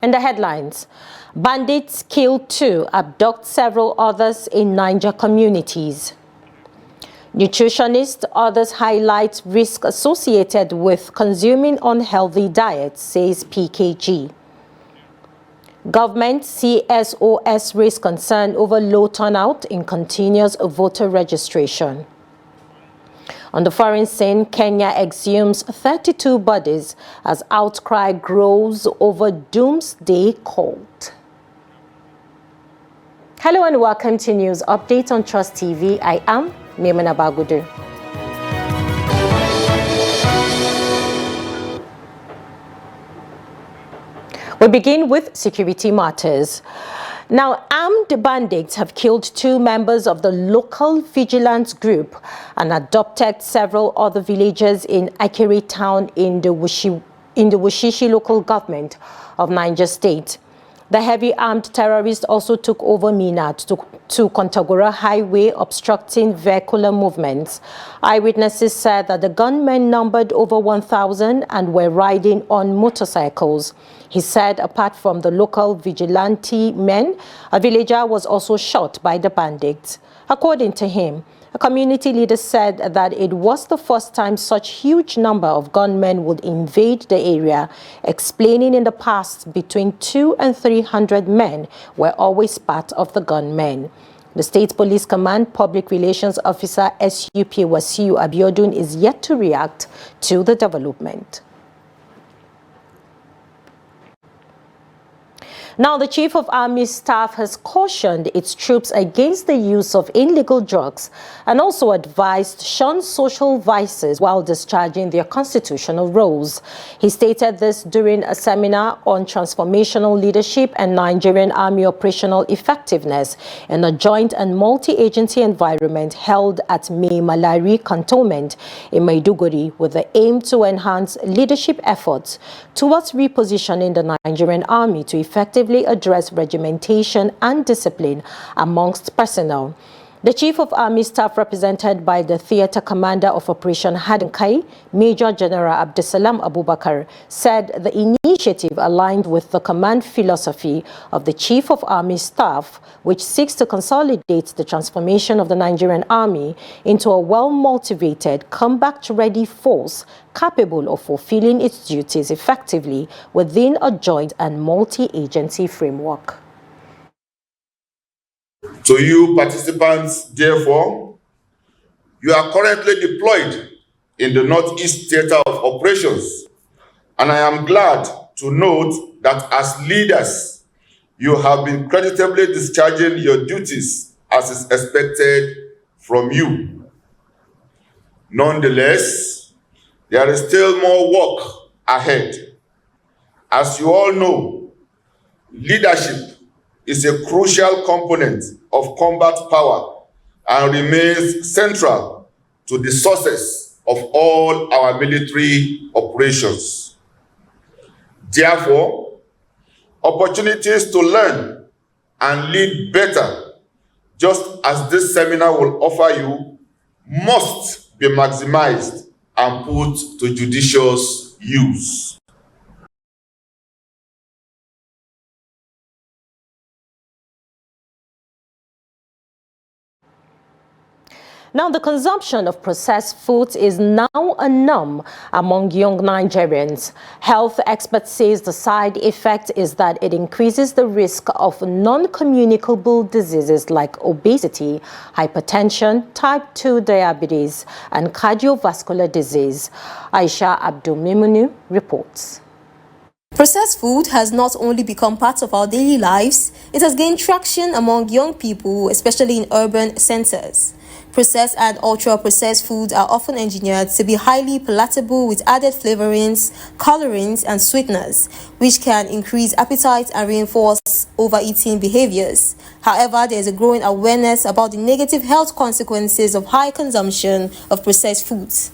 In the headlines, bandits kill 2, abduct several others in Niger communities. Nutritionists, others highlight risk associated with consuming unhealthy diets, says PKG. Government CSOs raise concern over low turnout in continuous voter registration. On the foreign scene, Kenya exhumes 32 bodies as outcry grows over doomsday cult. Hello and welcome to News Update on Trust TV. I am Maimuna Bagudu. We begin with security matters. Now, armed bandits have killed 2 members of the local vigilance group and abducted several other villagers in Akere town in the Wushishi local government of Niger State. The heavy armed terrorists also took over Minna to Kontagora Highway, obstructing vehicular movements. Eyewitnesses said that the gunmen numbered over 1,000 and were riding on motorcycles. He said apart from the local vigilante men, a villager was also shot by the bandits. According to him, a community leader said that it was the first time such huge number of gunmen would invade the area, explaining in the past between 200 and 300 men were always part of the gunmen. The State Police Command Public Relations Officer SUP Wasiu Abiodun is yet to react to the development. Now, the Chief of Army Staff has cautioned its troops against the use of illegal drugs and also advised shun social vices while discharging their constitutional roles. He stated this during a seminar on transformational leadership and Nigerian Army operational effectiveness in a joint and multi-agency environment held at Mai Malari Cantonment in Maiduguri with the aim to enhance leadership efforts towards repositioning the Nigerian Army to effectively address regimentation and discipline amongst personnel. The Chief of Army Staff, represented by the Theatre Commander of Operation Hadinkai, Major General Abdesalam Abubakar, said the initiative aligned with the command philosophy of the Chief of Army Staff, which seeks to consolidate the transformation of the Nigerian Army into a well-motivated, combat-ready force capable of fulfilling its duties effectively within a joint and multi-agency framework. To you participants, therefore, you are currently deployed in the Northeast Theatre of Operations, and I am glad to note that as leaders, you have been creditably discharging your duties as is expected from you. Nonetheless, there is still more work ahead. As you all know, leadership is a crucial component of combat power and remains central to the success of all our military operations. Therefore, opportunities to learn and lead better, just as this seminar will offer you, must be maximized and put to judicious use. Now, the consumption of processed foods is now a norm among young Nigerians. Health experts say the side effect is that it increases the risk of non-communicable diseases like obesity, hypertension, type 2 diabetes, and cardiovascular disease. Aisha Abdulmimunu reports. Processed food has not only become part of our daily lives, it has gained traction among young people, especially in urban centers. Processed and ultra-processed foods are often engineered to be highly palatable with added flavorings, colorings, and sweeteners, which can increase appetite and reinforce overeating behaviors. However, there is a growing awareness about the negative health consequences of high consumption of processed foods.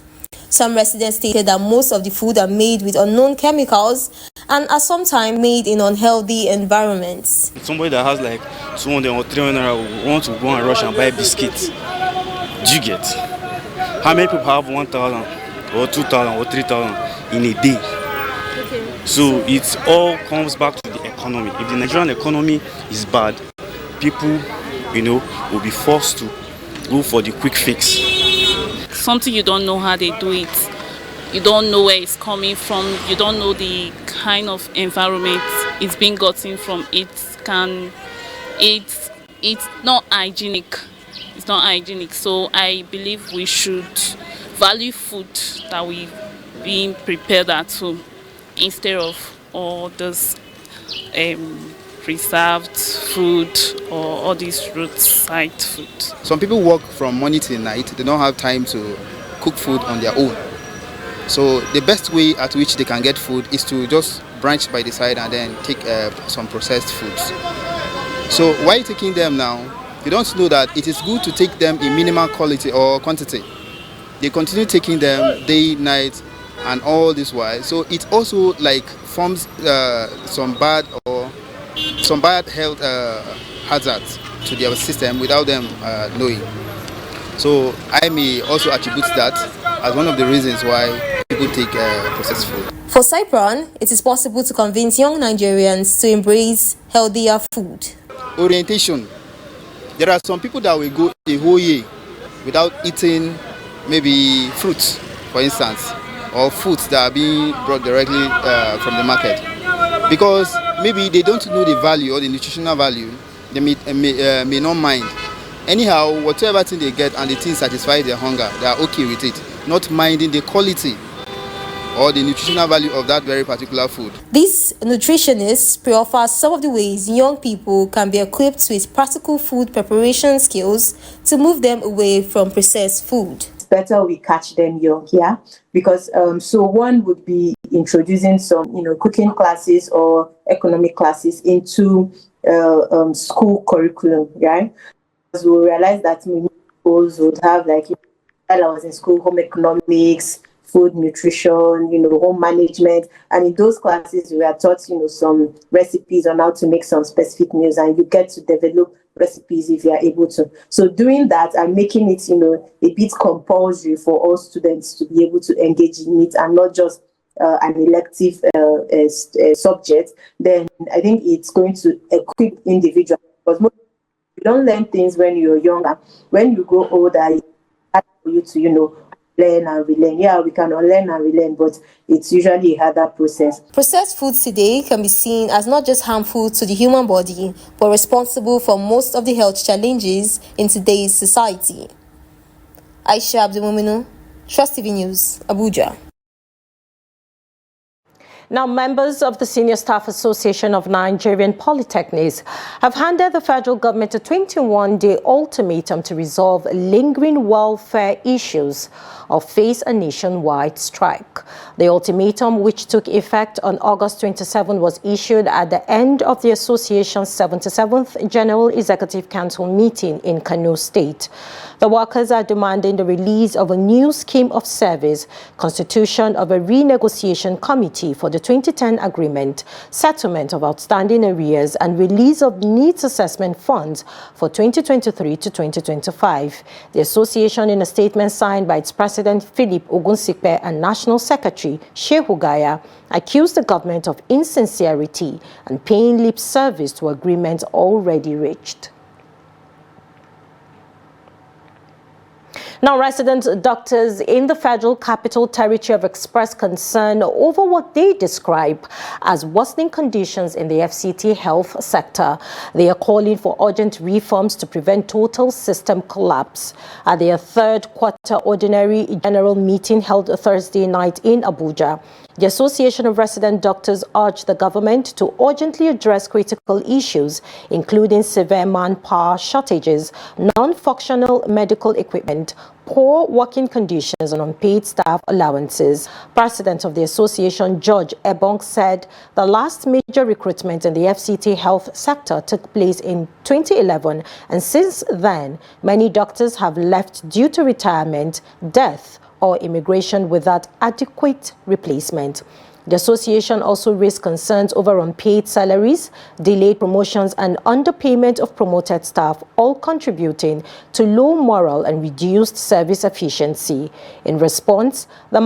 Some residents stated that most of the food are made with unknown chemicals and are sometimes made in unhealthy environments. Somebody that has like 200 or 300 will want to go and rush and buy biscuits. Do you get? How many people have 1,000 or 2,000 or 3,000 in a day? Okay. So it all comes back to the economy. economy. If the Nigerian economy is bad, people, will be forced to go for the quick fix. Something you don't know how they do it. You don't know where it's coming from. You don't know the kind of environment it's being gotten from. It's not hygienic. It's not hygienic. So I believe we should value food that we've been prepared at home instead of all those preserved food or all these roadside food. Some people work from morning till night. They don't have time to cook food on their own. So the best way at which they can get food is to just branch by the side and then take some processed foods. So while taking them now, they don't know that it is good to take them in minimal quality or quantity. They continue taking them day, night, and all this while. So it also forms some bad health hazards to their system without them knowing. So I may also attribute that as one of the reasons why people take processed food. For Cypron, it is possible to convince young Nigerians to embrace healthier food. Orientation. There are some people that will go a whole year without eating maybe fruits, for instance, or foods that are being brought directly from the market. Because maybe they don't know the value or the nutritional value, they may not mind. Anyhow, whatever thing they get and the thing satisfies their hunger, they are okay with it, not minding the quality or the nutritional value of that very particular food. These nutritionists pre-offer some of the ways young people can be equipped with practical food preparation skills to move them away from processed food. It's better we catch them young, yeah? Because so one would be introducing some, cooking classes or economic classes into school curriculum, right? Because we realize that many schools would have while I was in school, home economics, food nutrition, home management, and in those classes we are taught, some recipes on how to make some specific meals, and you get to develop recipes if you are able to. So doing that and making it, a bit compulsory for all students to be able to engage in it and not just an elective subject, then I think it's going to equip individuals, because you don't learn things when you're younger. When you grow older, it's hard for you to, learn and relearn. Yeah, we can unlearn and relearn, but it's usually a harder process. Processed foods today can be seen as not just harmful to the human body, but responsible for most of the health challenges in today's society. Aisha Abdulmuminu, Trust TV News, Abuja. Now, members of the Senior Staff Association of Nigerian Polytechnics have handed the federal government a 21-day ultimatum to resolve lingering welfare issues or face a nationwide strike. The ultimatum, which took effect on August 27, was issued at the end of the association's 77th General Executive Council meeting in Kano State. The workers are demanding the release of a new scheme of service, constitution of a renegotiation committee for the 2010 agreement, settlement of outstanding arrears, and release of needs assessment funds for 2023 to 2025. The association, in a statement signed by its president Philip Ogunsipe and National Secretary Shehu Gaya, accused the government of insincerity and paying lip service to agreements already reached. Now, resident doctors in the Federal Capital Territory have expressed concern over what they describe as worsening conditions in the FCT health sector. They are calling for urgent reforms to prevent total system collapse. At their third quarter ordinary general meeting held Thursday night in Abuja, the Association of Resident Doctors urged the government to urgently address critical issues, including severe manpower shortages, non-functional medical equipment, poor working conditions, and unpaid staff allowances. President of the association, George Ebong, said the last major recruitment in the FCT health sector took place in 2011, and since then, many doctors have left due to retirement, death, or immigration without adequate replacement. The association also raised concerns over unpaid salaries, delayed promotions, and underpayment of promoted staff, all contributing to low morale and reduced service efficiency. In response, the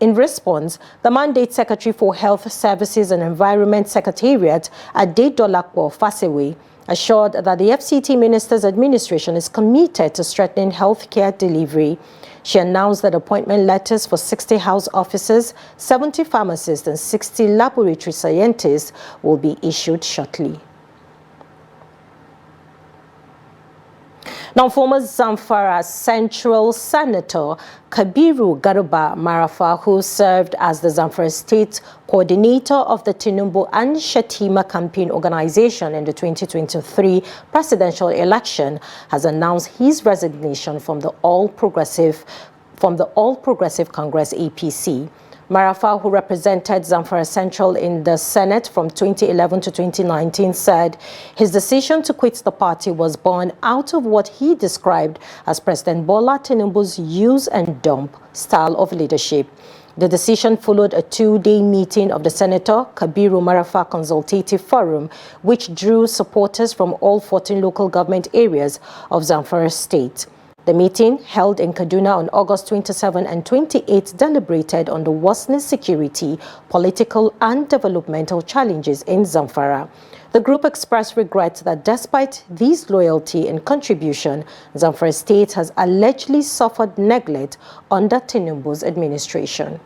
In response, the Mandate Secretary for Health Services and Environment Secretariat, Adedolakpo Fasewe, assured that the FCT Minister's administration is committed to strengthening healthcare delivery. She announced that appointment letters for 60 house officers, 70 pharmacists, and 60 laboratory scientists will be issued shortly. Now, former Zamfara Central Senator Kabiru Garba Marafa, who served as the Zamfara State Coordinator of the Tinubu and Shatima Campaign Organization in the 2023 presidential election, has announced his resignation from the All Progressive Congress APC. Marafa, who represented Zamfara Central in the Senate from 2011 to 2019, said his decision to quit the party was born out of what he described as President Bola Tinubu's use and dump style of leadership. The decision followed a two-day meeting of the Senator Kabiru Marafa Consultative Forum, which drew supporters from all 14 local government areas of Zamfara State. The meeting, held in Kaduna on August 27 and 28, deliberated on the worsening security, political and developmental challenges in Zamfara. The group expressed regret that despite these loyalty and contribution, Zamfara State has allegedly suffered neglect under Tinubu's administration.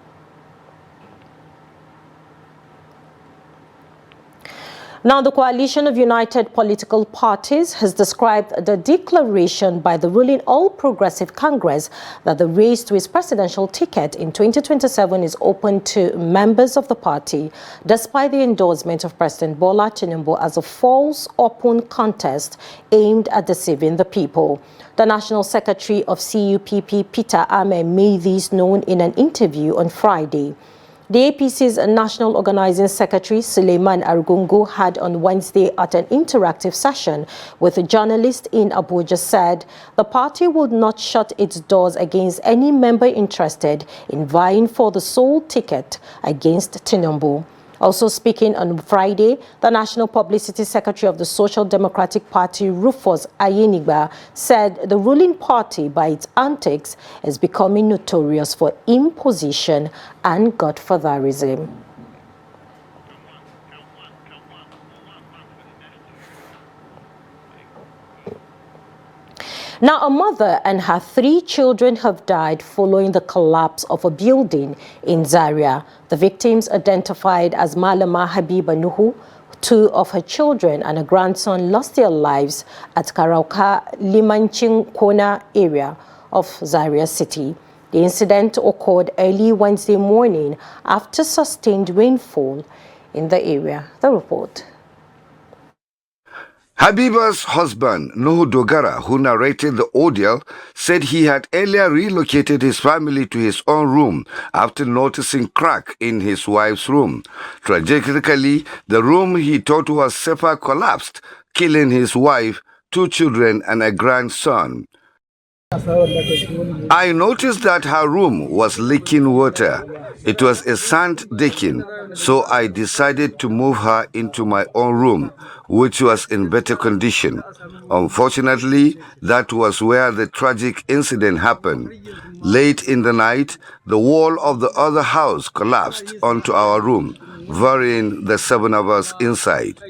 Now, the coalition of united political parties has described the declaration by the ruling All Progressive Congress that the race to its presidential ticket in 2027 is open to members of the party, despite the endorsement of President Bola Tinubu as a false open contest aimed at deceiving the people. The National Secretary of CUPP, Peter Ame, made this known in an interview on Friday. The APC's National Organizing Secretary, Suleiman Argungu, had on Wednesday at an interactive session with a journalist in Abuja said the party would not shut its doors against any member interested in vying for the sole ticket against Tinubu. Also speaking on Friday, the National Publicity Secretary of the Social Democratic Party, Rufus Ayinigba, said the ruling party, by its antics, is becoming notorious for imposition and godfatherism. Now, a mother and her 3 children have died following the collapse of a building in Zaria. The victims, identified as Malama Habiba Nuhu, 2 of her children and a grandson, lost their lives at Karauka Limanchin Kona area of Zaria City. The incident occurred early Wednesday morning after sustained rainfall in the area. The report. Habiba's husband, Nuhu Dogara, who narrated the ordeal, said he had earlier relocated his family to his own room after noticing crack in his wife's room. Tragically, the room he thought was safer collapsed, killing his wife, 2 children, and a grandson. I noticed that her room was leaking water. It was a sand decking, so I decided to move her into my own room, which was in better condition. Unfortunately, that was where the tragic incident happened. Late in the night, the wall of the other house collapsed onto our room, burying the 7 of us inside.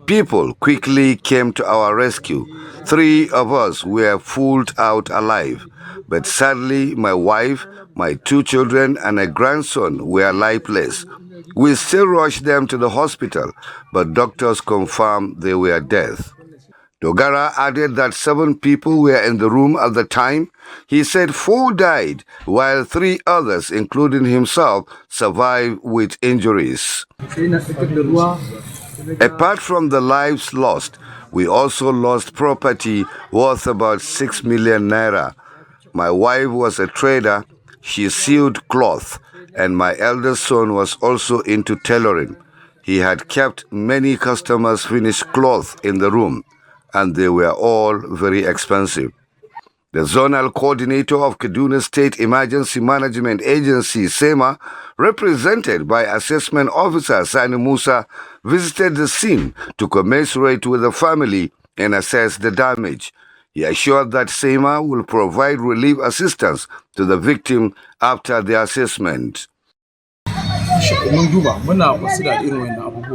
People quickly came to our rescue. 3 of us were pulled out alive, but sadly my wife, my 2 children and a grandson were lifeless. We still rushed them to the hospital, but doctors confirmed they were dead. Dogara added that 7 people were in the room at the time. He said 4 died, while 3 others, including himself, survived with injuries. Apart from the lives lost, we also lost property worth about 6 million naira. My wife was a trader. She sewed cloth, and my eldest son was also into tailoring. He had kept many customers' finished cloth in the room, and they were all very expensive. The zonal coordinator of Kaduna State Emergency Management Agency, SEMA, represented by Assessment Officer Sani Musa, visited the scene to commiserate with the family and assess the damage. He assured that SEMA will provide relief assistance to the victim after the assessment.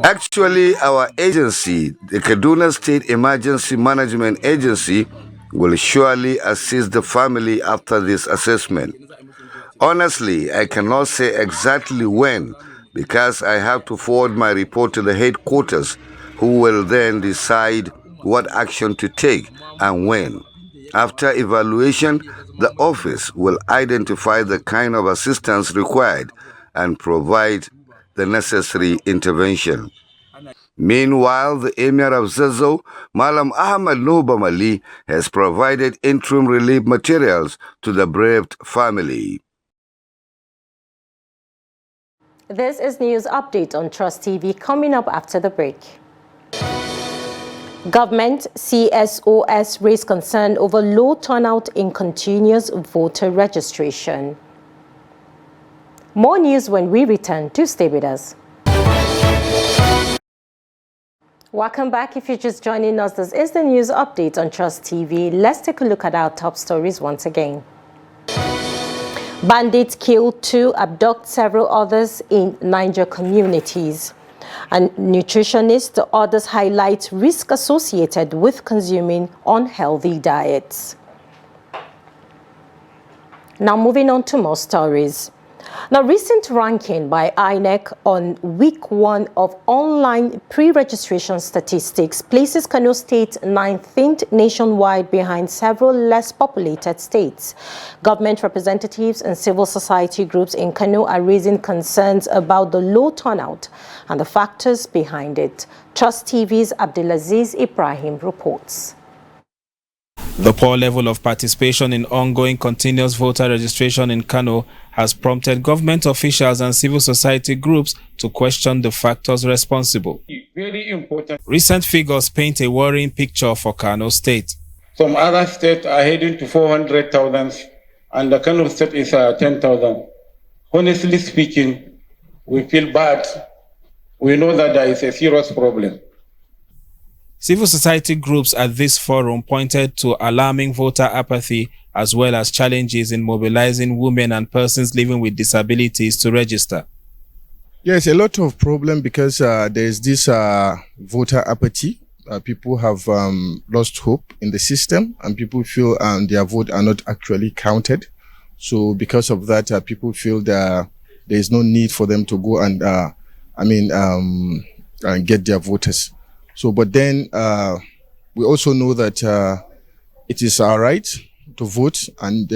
Actually, our agency, the Kaduna State Emergency Management Agency, will surely assist the family after this assessment. Honestly, I cannot say exactly when, because I have to forward my report to the headquarters, who will then decide what action to take and when. After evaluation, the office will identify the kind of assistance required and provide the necessary intervention. Meanwhile, the Emir of Zazzau, Malam Ahmad Nubamali, has provided interim relief materials to the bereaved family. This is News Update on Trust TV coming up after the break. Government CSOs raise concern over low turnout in continuous voter registration. More news when we return. Do stay with us. Welcome back. If you're just joining us, this is the News Update on Trust TV. Let's take a look at our top stories once again. Bandits kill 2, abduct several others in Niger communities. And nutritionists, the others highlight risk associated with consuming unhealthy diets. Now moving on to more stories. Now, recent ranking by INEC on week 1 of online pre-registration statistics places Kano State 19th nationwide behind several less populated states. Government representatives and civil society groups in Kano are raising concerns about the low turnout and the factors behind it. Trust TV's Abdulaziz Ibrahim reports. The poor level of participation in ongoing continuous voter registration in Kano has prompted government officials and civil society groups to question the factors responsible. Very important. Recent figures paint a worrying picture for Kano State. Some other states are heading to 400,000 and the Kano State is 10,000. Honestly speaking, we feel bad. We know that there is a serious problem. Civil society groups at this forum pointed to alarming voter apathy as well as challenges in mobilizing women and persons living with disabilities to register. Yes, a lot of problem because there is this voter apathy. People have lost hope in the system and people feel their vote are not actually counted. So because of that, people feel that there is no need for them to go and get their voters. So, but then we also know that it is our right to vote, and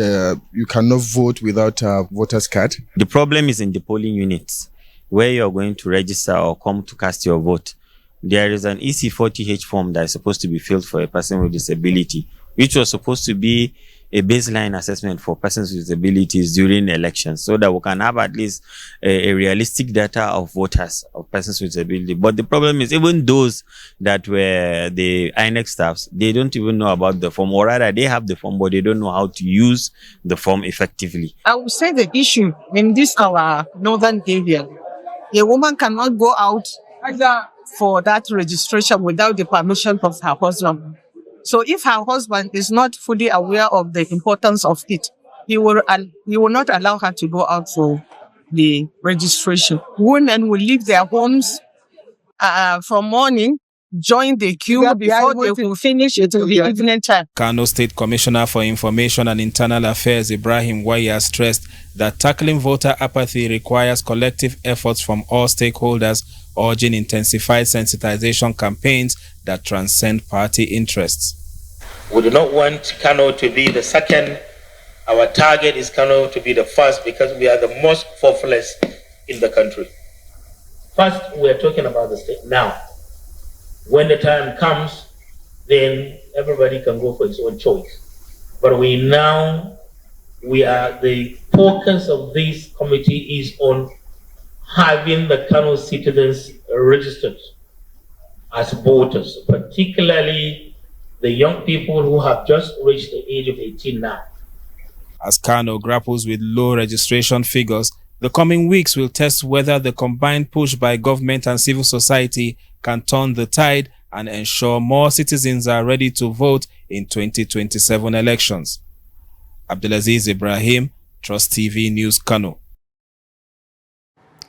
you cannot vote without a voter's card. The problem is in the polling units where you are going to register or come to cast your vote. There is an EC40H form that is supposed to be filled for a person with disability, which was supposed to be a baseline assessment for persons with disabilities during elections, so that we can have at least a realistic data of voters, of persons with disability. But the problem is even those that were the INEC staffs, they don't even know about the form, or rather they have the form, but they don't know how to use the form effectively. I would say the issue in this our northern area, a woman cannot go out for that registration without the permission of her husband. So if her husband is not fully aware of the importance of it, he will not allow her to go out for the registration. Women will leave their homes from morning, join the queue before they will finish it in the evening time. Kano State Commissioner for Information and Internal Affairs Ibrahim Waya stressed that tackling voter apathy requires collective efforts from all stakeholders, urging intensified sensitization campaigns that transcend party interests. We do not want Kano to be the second. Our target is Kano to be the first because we are the most faithless in the country. First, we are talking about the state now. When the time comes, then everybody can go for his own choice. But the focus of this committee is on having the Kano citizens registered as voters, particularly the young people who have just reached the age of 18 now. As Kano grapples with low registration figures, the coming weeks will test whether the combined push by government and civil society can turn the tide and ensure more citizens are ready to vote in 2027 elections. Abdulaziz Ibrahim, Trust TV News, Kano.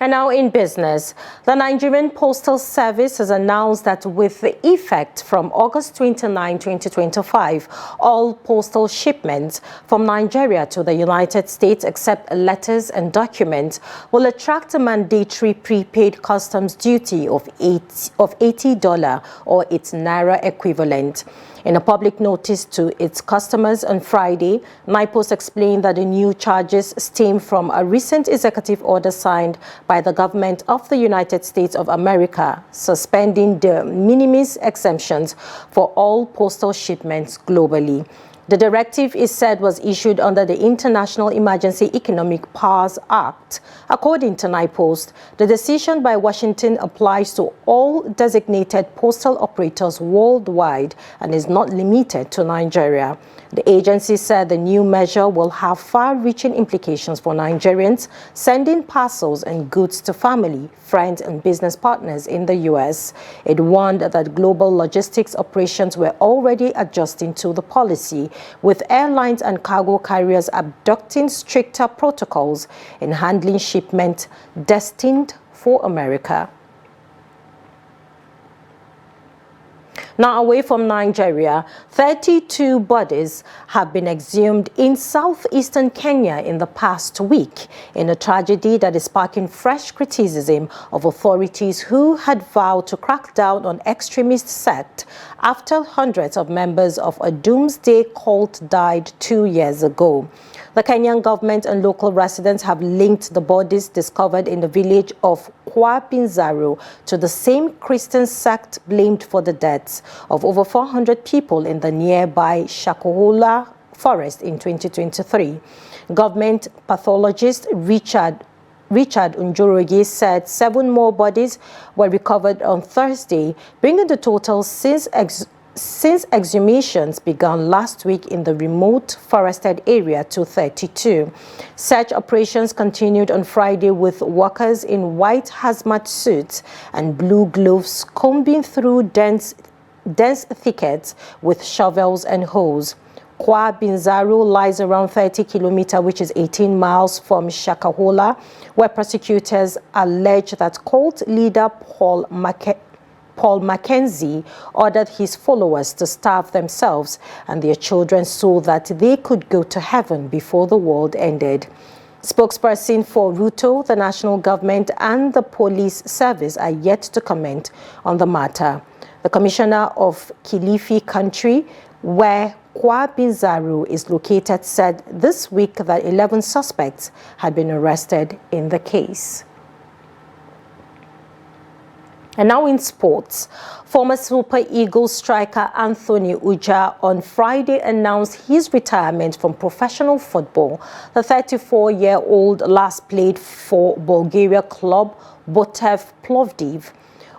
And now in business, the Nigerian Postal Service has announced that with the effect from August 29, 2025, all postal shipments from Nigeria to the United States, except letters and documents, will attract a mandatory prepaid customs duty of $80 or its Naira equivalent. In a public notice to its customers on Friday, NIPOS explained that the new charges stem from a recent executive order signed by the government of the United States of America, suspending de minimis exemptions for all postal shipments globally. The directive, is said, was issued under the International Emergency Economic Powers Act. According to NIPOST, the decision by Washington applies to all designated postal operators worldwide and is not limited to Nigeria. The agency said the new measure will have far-reaching implications for Nigerians sending parcels and goods to family, friends, and business partners in the U.S. It warned that global logistics operations were already adjusting to the policy, with airlines and cargo carriers adopting stricter protocols in handling shipments destined for America. Now, away from Nigeria, 32 bodies have been exhumed in southeastern Kenya in the past week in a tragedy that is sparking fresh criticism of authorities who had vowed to crack down on extremist sect after hundreds of members of a doomsday cult died 2 years ago. The Kenyan government and local residents have linked the bodies discovered in the village of Kwapinzaro to the same Christian sect blamed for the deaths of over 400 people in the nearby Shakahola forest in 2023. Government pathologist Richard Njoroge said 7 more bodies were recovered on Thursday, bringing the total since exhumations began last week in the remote forested area to 32. Search operations continued on Friday with workers in white hazmat suits and blue gloves combing through dense thickets with shovels and hoes. Kwapinzaro lies around 30 kilometers, which is 18 miles from Shakahola, where prosecutors allege that cult leader Paul Mackenzie ordered his followers to starve themselves and their children so that they could go to heaven before the world ended. Spokesperson for Ruto, the national government, and the police service are yet to comment on the matter. The commissioner of Kilifi Country, where Kwapinzaro is located, said this week that 11 suspects had been arrested in the case. And now in sports, former Super Eagles striker Anthony Uja on Friday announced his retirement from professional football. The 34-year-old last played for Bulgaria club Botev Plovdiv.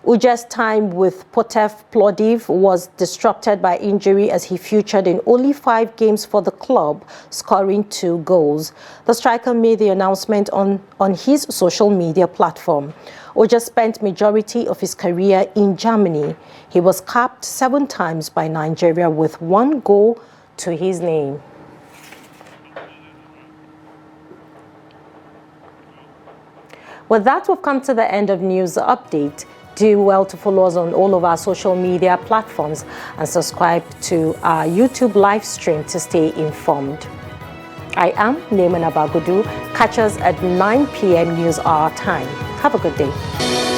Uja's time with Botev Plovdiv was disrupted by injury as he featured in only 5 games for the club, scoring 2 goals. The striker made the announcement on his social media platform. Uja spent majority of his career in Germany. He was capped 7 times by Nigeria with 1 goal to his name. With that, we've come to the end of News Update. Do well to follow us on all of our social media platforms and subscribe to our YouTube live stream to stay informed. I am Neyman Abagudu. Catch us at 9 p.m. News Hour time. Have a good day.